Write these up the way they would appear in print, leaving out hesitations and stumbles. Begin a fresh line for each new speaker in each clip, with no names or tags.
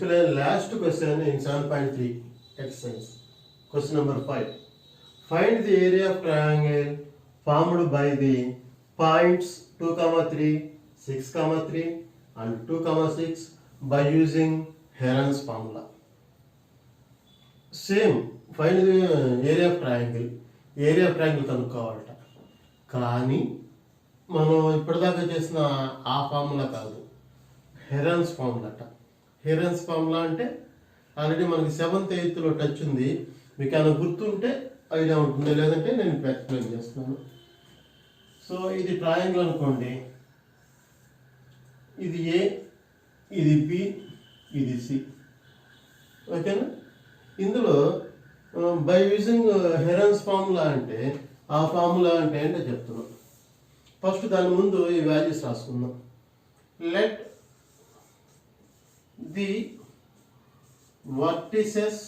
explain last question in 7.3 exercise. Question number 5. Find the area of triangle formed by the points 2, 3, 6, 3 and 2, 6 by using Heron's formula. Same. Find the area of triangle. Area of triangle కనుక్కోవాలట. కానీ మనం ఇప్పటిదాకా చేసిన ఆ formula కాదు, Heron's formula అట. Heron's formula అంటే already మనకి 7th 8thలో టచ్ ఉంది. మీకు ఏమైనా గుర్తుంటే ఐడియా ఉంటుంది, లేదంటే నేను ఇప్పుడు ఎక్స్ప్లెయిన్ చేస్తున్నాను. సో ఇది ట్రయాంగిల్ అనుకోండి, ఇది ఏ, ఇది బి, ఇది సి. ఓకేనా? ఇందులో బై యూజింగ్ హెరాన్స్ ఫార్ములా అంటే ఆ ఫార్ములా అంటే ఏంటో చెప్తున్నాం. ఫస్ట్ దాని ముందు ఈ వాల్యూస్ రాసుకుందాం. Let the vertices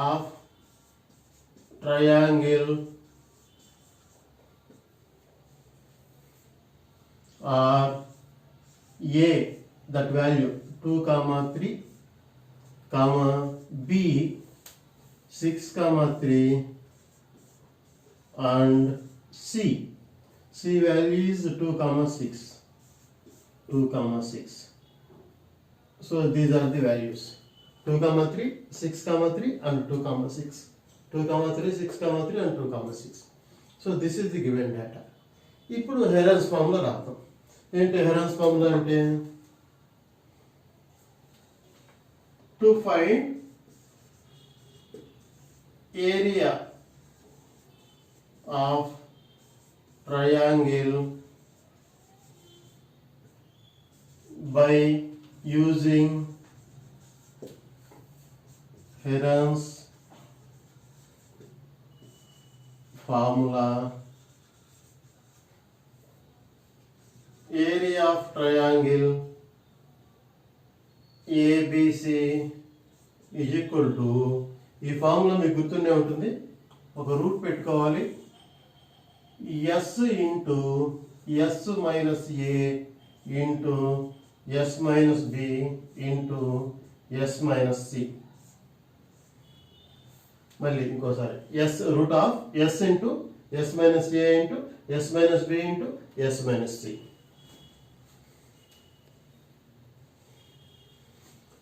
of triangle are A, that value 2, 3, B 6, 3 and C value is 2, 6. So these are the values 2, 3, 6, 3 and 2, 6. 2, 3, 6, 3 and 2, 6. So this is the given data. ఇప్పుడు హెరాన్స్ ఫార్ములా రాద్దాం. ఏంటి Heron's formula అంటే, to find area of triangle by using Heron's formula, area of triangle ABC is equal to, ఈ formula మీకు గుర్తుండే ఉంటుంది, ఒక root పెట్టుకోవాలి, S into S minus A into S minus B into S minus C. మళ్ళీ ఇంకోసారి S root of S into S minus A into S minus B into S minus C.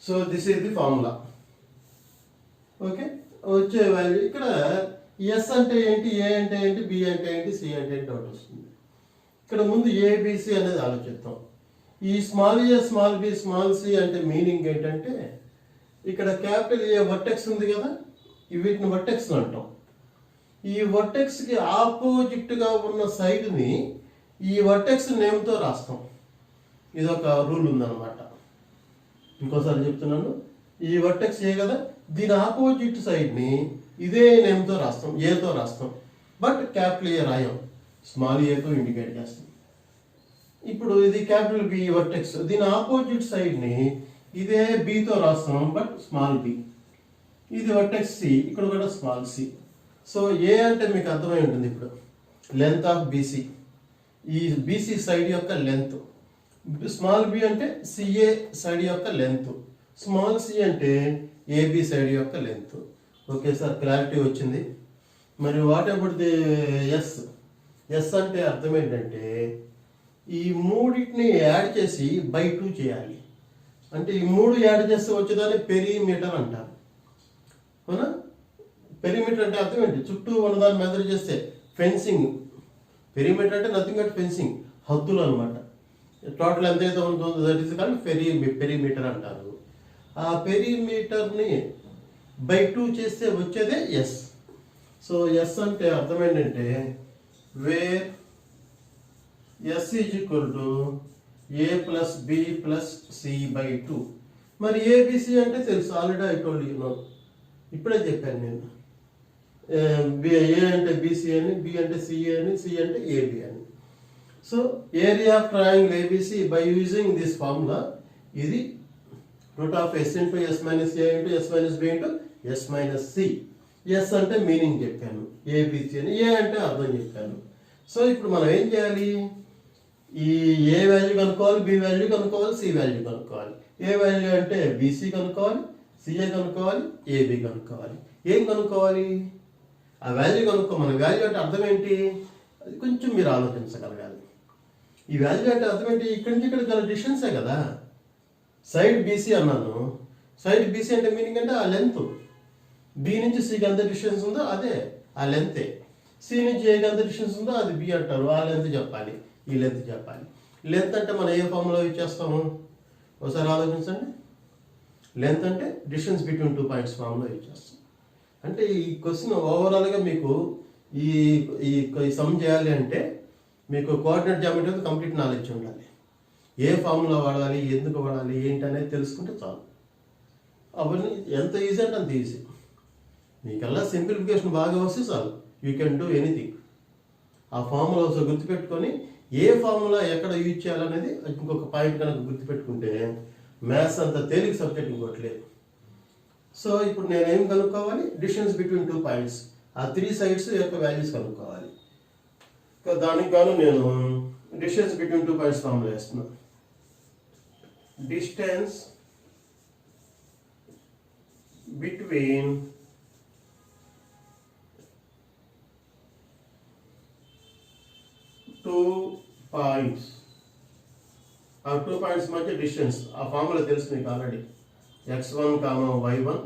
So this is the formula. Okay, వచ్చే value ఇక్కడ S అంటే ఏంటి, ఏ అంటే ఏంటి, B అంటే ఏంటి, సి అంటే ఏంటి డౌట్ వస్తుంది. ఇక్కడ ముందు ఏబిసి అనేది ఆలోచిద్దాం. ఈ స్మాల్ ఏ, స్మాల్ బి, స్మాల్ సి అంటే మీనింగ్ ఏంటంటే, ఇక్కడ క్యాపిటల్ ఏ వర్టెక్స్ ఉంది కదా, వీటిని వర్టెక్స్ అంటాం. ఈ వర్టెక్స్కి ఆపోజిట్గా ఉన్న సైడ్ని ఈ వర్టెక్స్ నేమ్తో రాస్తాం. ఇదొక రూల్ ఉందన్నమాట. ఇంకోసారి చెప్తున్నాను, ఈ వర్టెక్స్ ఏ కదా, దీని ఆపోజిట్ సైడ్ని ఇదే నేమ్తో రాస్తాం, ఏతో రాస్తాం. బట్ క్యాపిటల్ ఏ రాయం, స్మాల్ ఏతో ఇండికేట్ చేస్తాం. ఇప్పుడు ఇది క్యాపిటల్ బి వర్టెక్స్, దీని ఆపోజిట్ సైడ్ని ఇదే బితో రాస్తాం, బట్ స్మాల్ బి. ఇది వర్టెక్స్ సి, ఇక్కడ కూడా స్మాల్ సి. సో ఏ అంటే మీకు అర్థమై ఉంటుంది ఇప్పుడు, లెంత్ ఆఫ్ బీసీ, ఈ బీసీ సైడ్ యొక్క లెంత్. స్మాల్ బి అంటే సిఏ సైడ్ యొక్క లెంత్, స్మాల్ సి అంటే ఏబి సైడ్ యొక్క లెంత్. ఓకే సార్, క్లారిటీ వచ్చింది. మరి what about the S? S అంటే అర్థం ఏంటంటే, ఈ మూడింటిని యాడ్ చేసి బై 2 చేయాలి. అంటే ఈ 3 యాడ్ చేస్తే వచ్చేదాన్ని పెరిమీటర్ అంటారు. అవునా? పెరిమీటర్ అంటే అర్థం ఏంటి, చుట్టూ ఉన్నదాన్ని మెజర్ చేస్తే ఫెన్సింగ్. పెరిమీటర్ అంటే నథింగ్ బట్ ఫెన్సింగ్, హద్దులు అనమాట. టోటల్ ఎంత అయితే ఉంటుందో దట్ ఈస్ కానీ పెరిమీటర్ అంటారు. ఆ పెరిమీటర్ని బై 2 చేస్తే వచ్చేదే ఎస్. సో ఎస్ అంటే అర్థం ఏంటంటే, where S is equal to A plus B plus C by 2. మరి ఏబిసి అంటే తెలుసు, already I told you know, ఇప్పుడే చెప్పాను నేను. ఏ అంటే బీసీ అని, బి అంటే సిఏ అని, సి అంటే ఏబి అని. So area of triangle ABC by using this formula, ఇది root of S into S minus A into S minus B into S minus C. S అంటే మీనింగ్ చెప్పాను, ABC అని. A అంటే అర్థం చెప్పాను. సో ఇప్పుడు మనం ఏం చేయాలి, ఈ ఏ వాల్యూ కనుక్కోవాలి, బి వాల్యూ కనుక్కోవాలి, సి వాల్యూ కనుక్కోవాలి. ఏ వాల్యూ అంటే బీసీ కనుక్కోవాలి, సిఏ కనుక్కోవాలి, ఏబి కనుక్కోవాలి. ఏం కనుక్కోవాలి? ఆ వాల్యూ కనుక్కోమని. వాల్యూ అంటే అర్థం ఏంటి? అది కొంచెం మీరు ఆలోచించగలగాలి. ఈ వాల్యూ అంటే అర్థం ఏంటి? ఇక్కడి నుంచి ఇక్కడ గల డిస్టెన్సే కదా. సైడ్ బీసీ అన్నాను. సైడ్ బీసీ అంటే మీనింగ్ అంటే ఆ లెంత్. బి నుంచి సికి ఎంత డిస్టెన్స్ ఉందో అదే ఆ లెంతే. సి నుంచి ఏకి ఎంత డిస్టెన్స్ ఉందో అది బి అంటారు. ఆ లెంత్ చెప్పాలి, ఈ లెంత్ చెప్పాలి. లెంత్ అంటే మనం ఏ ఫార్ములా యూజ్ చేస్తాము? ఒకసారి ఆలోచించండి. లెంత్ అంటే distance between 2 points formula use చేస్తాం. అంటే ఈ క్వశ్చన్ ఓవరాల్గా మీకు ఈ ఈ సమ్ చేయాలి అంటే మీకు కోఆర్డినేట్ జామెట్రీ కంప్లీట్ నాలెడ్జ్ ఉండాలి. ఏ ఫార్ములా వాడాలి, ఎందుకు వాడాలి, ఏంటి అనేది తెలుసుకుంటే చాలు. అవన్నీ ఎంత ఈజీ అంటే అంత ఈజీ. మీకల్లా సింప్లిఫికేషన్ బాగా వస్తే చాలు, యూ కెన్ డూ ఎనీథింగ్. ఆ ఫార్ములా ఒకసారి గుర్తుపెట్టుకొని ఏ ఫార్ములా ఎక్కడ యూజ్ చేయాలనేది ఇంకొక పాయింట్ కనుక గుర్తుపెట్టుకుంటే మ్యాథ్స్ అంత తేలిక సబ్జెక్ట్ ఇంకోట్లేదు. సో ఇప్పుడు నేనేం కనుక్కోవాలి? డిస్టెన్స్ బిట్వీన్ 2 పాయింట్స్, ఆ 3 సైడ్స్ యొక్క వాల్యూస్ కనుక్కోవాలి. దానికి గాను నేను డిస్టెన్స్ బిట్వీన్ 2 పాయింట్స్ ఫార్ములా వేస్తున్నాను. Distance between two points. ఆ 2 పాయింట్స్ మధ్య డిస్టెన్స్ ఆ ఫార్ములా తెలుసు మీకు already. x1, y1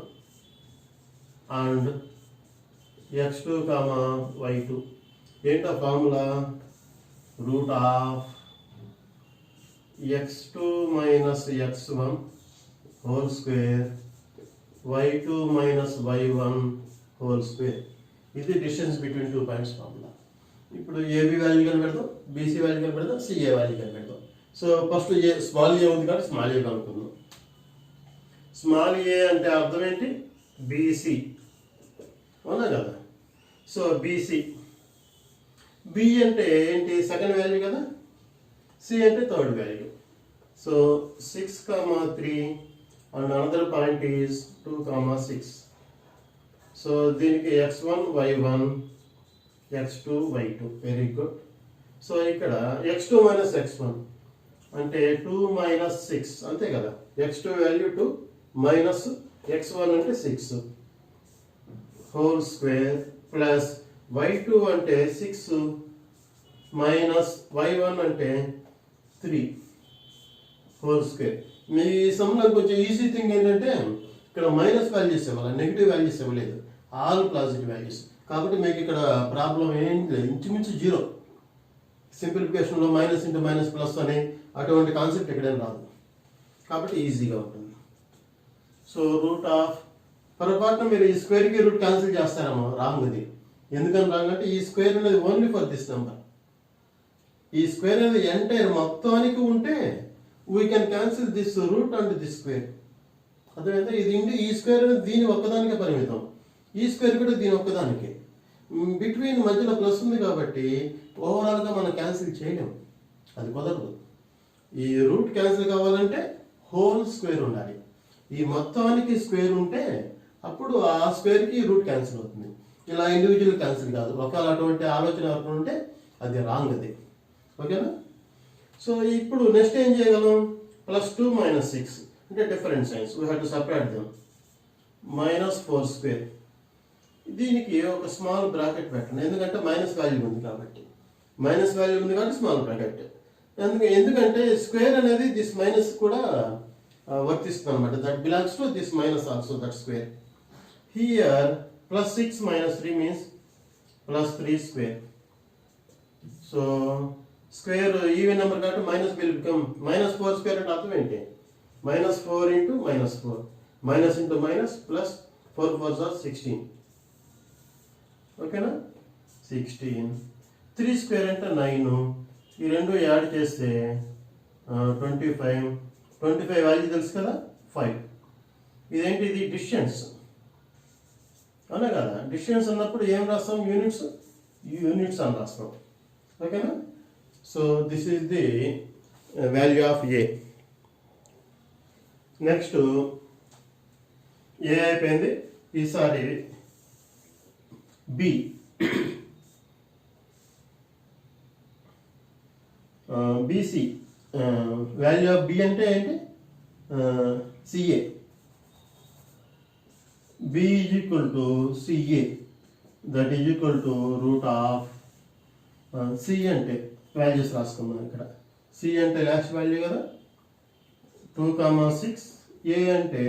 and x2, y2. ఏంటో formula? Root of x2 minus x1 whole square y2 minus y1 whole square. ఇది డిస్టెన్స్ బిట్వీన్ 2 పాయింట్స్ ఫార్ములా. ఇప్పుడు AB value కనిపెడదాం, BC value కనిపెడదాం, సిఏ వాల్యూ కనిపెడదాం. So first A small A ఉంది కాబట్టి small ఏ కనుక్కుందాం. Small ఏ అంటే అర్థం ఏంటి? బీసీ, అవునా కదా? So BC. బి అంటే ఏంటి? సెకండ్ వాల్యూ కదా. సి అంటే third value. So 6, 3 and another point is 2, 6. So దీనికి x1, y1, x2, y2. Very good. So ఇక్కడ x2 మైనస్ x1 అంటే 2 మైనస్ 6 అంతే కదా. x2 వాల్యూ 2 మైనస్ x1 అంటే 6 హోల్ స్క్వేర్ ప్లస్ y2 అంటే 6 మైనస్ y1 అంటే 3 హోల్ స్క్వేర్. మీ సమ్లో కొంచెం easy thing ఏంటంటే ఇక్కడ మైనస్ వాల్యూస్ ఇవ్వాలి, నెగిటివ్ వాల్యూస్ ఇవ్వలేదు, ఆల్ పాజిటివ్ వాల్యూస్. కాబట్టి మీకు ఇక్కడ ప్రాబ్లం ఏం లేదు, ఇంచుమించు జీరో. సింప్లిఫికేషన్లో మైనస్ ఇంటూ మైనస్ ప్లస్ అనే అటువంటి కాన్సెప్ట్ ఎక్కడైనా రాదు, కాబట్టి ఈజీగా ఉంటుంది. సో రూట్ ఆఫ్, పొరపాటున మీరు ఈ స్క్వేర్కి రూట్ క్యాన్సిల్ చేస్తారేమో, రాంగ్ ఇది. ఎందుకని రాంగ్ అంటే ఈ స్క్వేర్ అనేది ఓన్లీ ఫర్ దిస్ నెంబర్. ఈ స్క్వేర్ అనేది ఎంటైర్ మొత్తానికి ఉంటే we can cancel this root and this square. అర్థమైందా? ఇది ఇండి ఈ స్క్వేర్ అనేది దీని ఒక్కదానికే పరిమితం, ఈ స్క్వేర్ కూడా దీని ఒక్కదానికి. బిట్వీన్ మధ్యలో ప్లస్ ఉంది కాబట్టి ఓవరాల్గా మనం క్యాన్సిల్ చేయలేము, అది కుదరదు. ఈ రూట్ క్యాన్సిల్ కావాలంటే హోల్ స్క్వేర్ ఉండాలి. ఈ మొత్తానికి స్క్వేర్ ఉంటే అప్పుడు ఆ స్క్వేర్కి రూట్ క్యాన్సిల్ అవుతుంది. ఇలా ఇండివిజువల్ క్యాన్సిల్ కాదు. ఒకవేళ అటువంటి ఆలోచన ఎవరు ఉంటే అది రాంగ్ అది. ఓకేనా? సో ఇప్పుడు నెక్స్ట్ ఏం చేయగలం? +2 - 6 అంటే different science, we have to separate them. -4 square. దీనికి ఒక స్మాల్ బ్రాకెట్ పెట్టండి, ఎందుకంటే మైనస్ వాల్యూ ఉంది కాబట్టి. మైనస్ వాల్యూ ఉంది కాబట్టి స్మాల్ బ్రాకెట్. ఎందుకంటే స్క్వేర్ అనేది దిస్ మైనస్ కూడా వర్తిస్తుంది అనమాట. That belongs to this minus also, that square. Here +6 - 3 means +3 square. So square even number కాబట్టి మైనస్ విల్ బికమ్ -4 స్క్వేర్ అంటే అర్థం ఏంటి? -4 into -4, minus into minus plus 4 4s are 16. ఓకేనా? 16. 3 స్క్వేర్ అంటే 9. ఈ రెండు యాడ్ చేస్తే 25. 25 వాల్యూ తెలుసు కదా, 5. ఇదేంటి? ఇది డిస్టెన్స్, అవునా కదా? డిస్టెన్స్ అన్నప్పుడు ఏం రాస్తాం? యూనిట్స్ అని రాస్తాం. ఓకేనా? So this is the value of A. Next A అయిపోయింది, ఈసారి B. BC value of B అంటే ఏంటి? CA. B is equal to CA, that is equal to root of C అంటే వాల్యూస్ రాసుకున్నాం ఇక్కడ. C అంటే లాస్ట్ వాల్యూ కదా 2, 6, A అంటే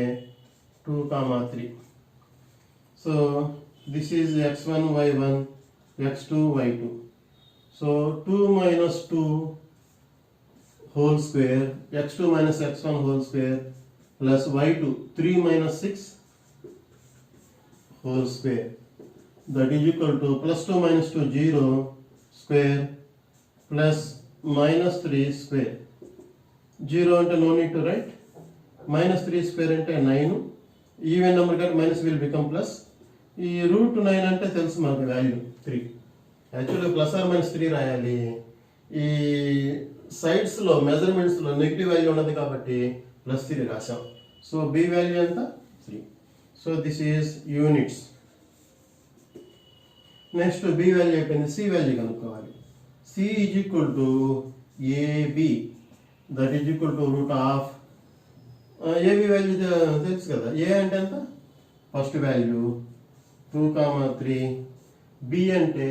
2, 3. So this is x1 y1 x2 y2. So 2 minus 2 whole square, x2 minus x1 whole square plus y2 3 minus 6 whole square, that is equal to plus 2 minus 2 0 square plus minus 3 square. 0 ante no need to write, minus 3 square ante 9, even number got minus will become plus. ఈ route 9 అంటే తెలుసు మనకు value 3. యాక్చువల్గా plus are minus 3 రాయాలి. ఈ సైడ్స్లో మెజర్మెంట్స్లో negative value ఉన్నది కాబట్టి plus 3 రాసాం. సో బి వాల్యూ ఎంత 3. So this is units. Next B value అయిపోయింది, సి వాల్యూ కనుక్కోవాలి. C is equal to AB, that is equal to root of AB value తెలుసు కదా. ఏ అంటే ఎంత ఫస్ట్ వాల్యూ 2, 3. బి అంటే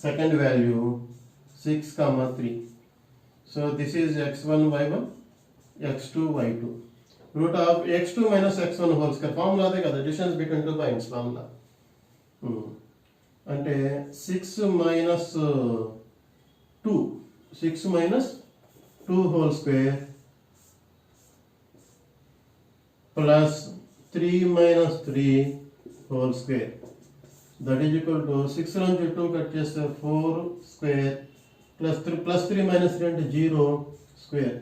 second value 6, 3. So this is x1 y1 x2 y2. Root of x2 minus x1 whole square. Formula అదే కదా, distance between 2 points formula. అంటే 6 minus 2, 6 minus 2 whole square plus 3 minus 3 whole square, that is equal to 6 నుంచి 2 cut చేస్తే 4 square plus 3 minus 3 అంటే 0 square,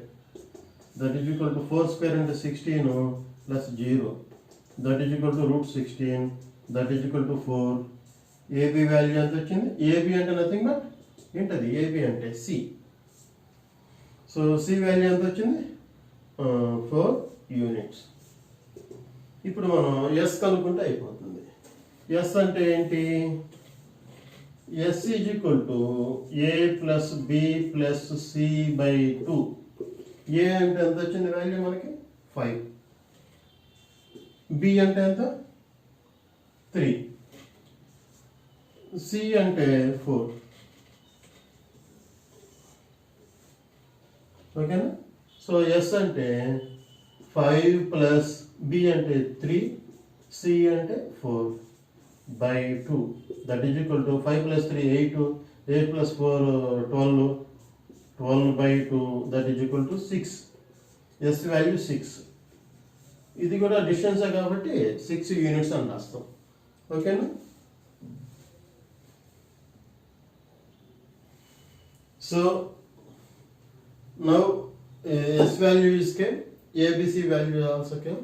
that is equal to 4 square అంటే 16 plus 0, that is equal to root 16, that is equal to 4. AB value ఎంత వచ్చింది? AB అంటే nothing but ఏంటది? AB అంటే C. So C value ఎంత వచ్చింది? 4 యూనిట్స్. ఇప్పుడు మనం S కనుక్కుంటే అయిపోతుంది. S అంటే ఏంటి? S is equal to A plus B plus C by 2. A అంటే ఎంత వచ్చింది వాల్యూ మనకి? 5. B అంటే ఎంత? 3. C అంటే 4. ఓకేనా? సో S అంటే 5 ప్లస్ B అంటే 3, C అంటే 4 by 2, that is equal to 5 plus 3 8, 8 plus 4 12, 12 by 2, that is equal to 6. S value 6. ఇది కూడా డిస్టెన్స్ కాబట్టి 6 యూనిట్స్ అని రాస్తాం. ఓకేనా? So now S value is came, ABC value also came.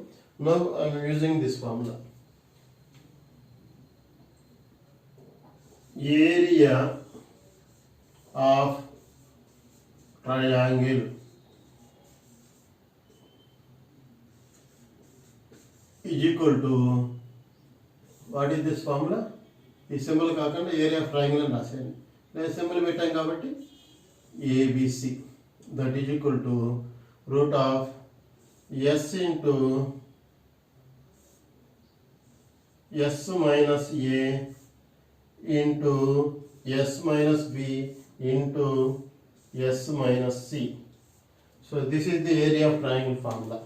Now I am using this formula. Area of triangle is equal to, what is this formula? ఈ symbol కాకుండా area of triangle అని రాసేయండి. నేను symbol పెట్టాం కాబట్టి ABC, that is equal to root of S into S minus A into S minus B into S minus C. So this is the area of triangle formula.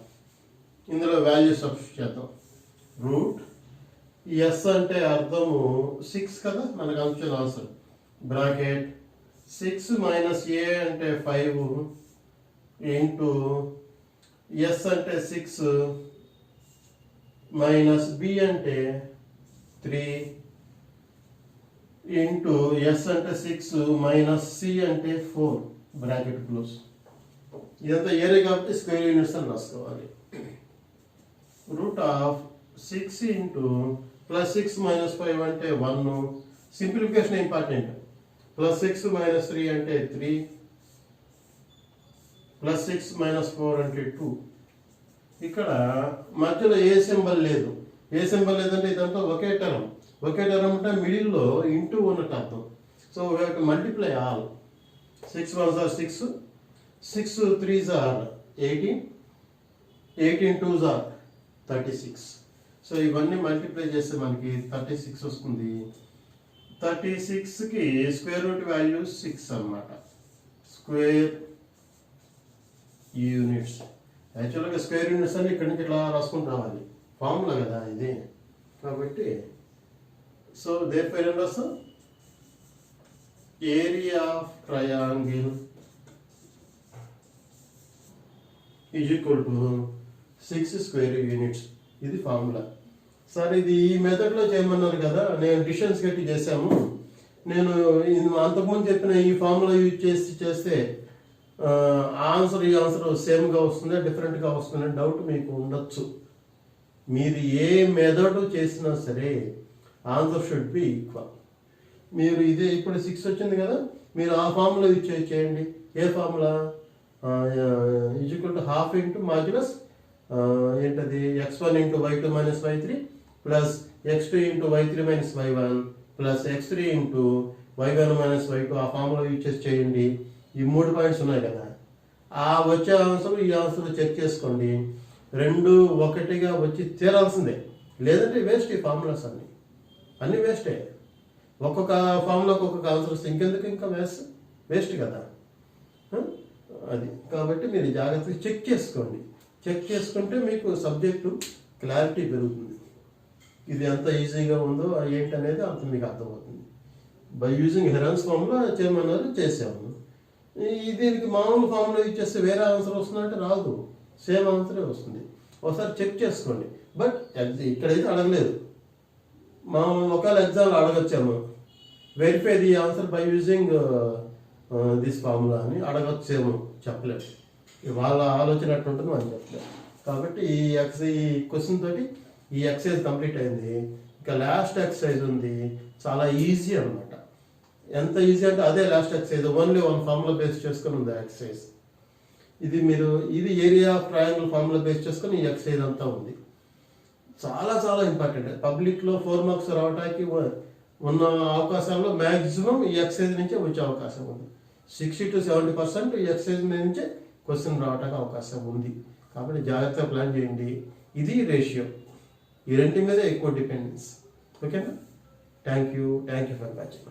ఇందులో value substitute చేద్దాం. Route yes అంటే అర్థము 6 కదా, మనకు అంచనా answer bracket 6 minus ఏ అంటే 5 into yes అంటే 6 minus B అంటే 3 ఇంటూ ఎస్ అంటే 6 మైనస్ సి అంటే 4 బ్రాకెట్ క్లోజ్. ఇదంతా ఏరియా కాబట్టి స్క్వేర్ యూనిట్స్ అని రాసుకోవాలి. Root of 6 into plus 6 minus 5 అంటే 1, సింప్లిఫికేషన్ ఇంపార్టెంట్. ప్లస్ 6 మైనస్ 3 అంటే 3, ప్లస్ 6 మైనస్ 4 అంటే 2. ఇక్కడ మధ్యలో ఏ సింబల్ లేదు. ఏ సింబల్ లేదంటే ఇదంతా ఒకే టర్మ్. ఒకే టర్మ్ అంటే మిడిల్లో ఇంటూ ఉన్నట్టు అర్థం. So multiply all. 6 1s are 6, 6 3s are 18, 18 2s are 36. So ఇవన్నీ మల్టిప్లై చేస్తే మనకి 36 వస్తుంది. 36కి స్క్వేర్ రూట్ వాల్యూ 6 అన్నమాట. Square units. యాక్చువల్గా స్క్వేర్ యూనిట్స్ అని ఇక్కడి నుంచి ఇట్లా రాసుకుంటూ రావాలి, ఫార్ములా కదా ఇది. కాబట్టి సో దేర్ఫోర్ ఏం రాస్తాం, area of triangle is equal to 6 square units. ఇది ఫార్ములా. సార్ ఇది ఈ మెథడ్లో చేయమన్నారు కదా, నేను డిస్టెన్స్ కట్టి చేశాము. నేను అంతకుముందు చెప్పిన ఈ ఫార్ములా యూజ్ చేస్తే ఆన్సర్ ఈ ఆన్సర్ సేమ్గా వస్తుందా డిఫరెంట్గా వస్తుందా డౌట్ మీకు ఉండొచ్చు. మీరు ఏ మెథడ్ చేసినా సరే ఆన్సర్ షుడ్ బి ఈక్వల్. మీరు ఇదే ఇప్పుడు 6 వచ్చింది కదా, మీరు ఆ ఫార్ములా యూజ్ చేయండి. ఏ formula, is equal to half into modulus ఏంటది x1 ఇంటూ y2 minus y3 plus x2 ఇంటూ y3 minus y1 plus x3 ఇంటూ y1 మైనస్ y2. ఆ ఫార్ములా యూజ్ చేసి చేయండి. ఈ 3 పాయింట్స్ ఉన్నాయి కదా, ఆ వచ్చే ఆన్సర్ ఈ ఆన్సర్ చెక్ చేసుకోండి. 2 1గా వచ్చి తీరాల్సిందే, లేదంటే వేస్ట్. ఈ ఫార్ములాస్ అన్నీ వేస్టే. ఒక్కొక్క ఫార్ములాకి ఒక్కొక్క ఆన్సర్ వస్తే ఇంకెందుకు ఇంకా వేస్ట్ కదా అది. కాబట్టి మీరు జాగ్రత్తగా చెక్ చేసుకోండి. చెక్ చేసుకుంటే మీకు సబ్జెక్టు క్లారిటీ పెరుగుతుంది. ఇది ఎంత ఈజీగా ఉందో ఏంటనేది అంత మీకు అర్థమవుతుంది. బై యూజింగ్ హెరాన్స్ ఫార్ములా చేయమన్నారు, చేసాము. దీనికి మామూలు ఫార్ములా యూజ్ చేస్తే వేరే ఆన్సర్ వస్తుందంటే రాదు, సేమ్ ఆన్సరే వస్తుంది. ఒకసారి చెక్ చేసుకోండి. బట్ ఇక్కడైతే అడగలేదు. ఒకవేళ ఎగ్జామ్లో అడగచ్చాము, verify the answer by using this formula అని అడగచ్చేమో, చెప్పలేదు. వాళ్ళ ఆలోచన ఎట్లుంటుందో మనం చెప్పలేదు. కాబట్టి ఈ క్వశ్చన్ తోటి ఈ ఎక్సర్సైజ్ కంప్లీట్ అయింది. ఇంకా లాస్ట్ ఎక్సర్సైజ్ ఉంది, చాలా ఈజీ అనమాట. ఎంత ఈజీ అంటే అదే last exercise, only 1 formula base చేసుకొని ఉంది ఎక్సర్సైజ్. ఇది area of triangle formula base చేసుకొని ఈ ఎక్సర్సైజ్ అంతా ఉంది. చాలా చాలా ఇంపార్టెంట్. పబ్లిక్లో 4 మార్క్స్ రావడానికి ఉన్న అవకాశాల్లో మ్యాక్సిమం ఈ ఎక్సర్సైజ్ నుంచే వచ్చే అవకాశం ఉంది. 60 to 70% ఈ ఎక్సర్సైజ్ నుంచే క్వశ్చన్ రావడానికి అవకాశం ఉంది. కాబట్టి జాగ్రత్తగా ప్లాన్ చేయండి. ఇది రేషియో, ఈ రెంటి మీద ఎక్కువ డిపెండెన్స్. ఓకేనా? Thank you for watching.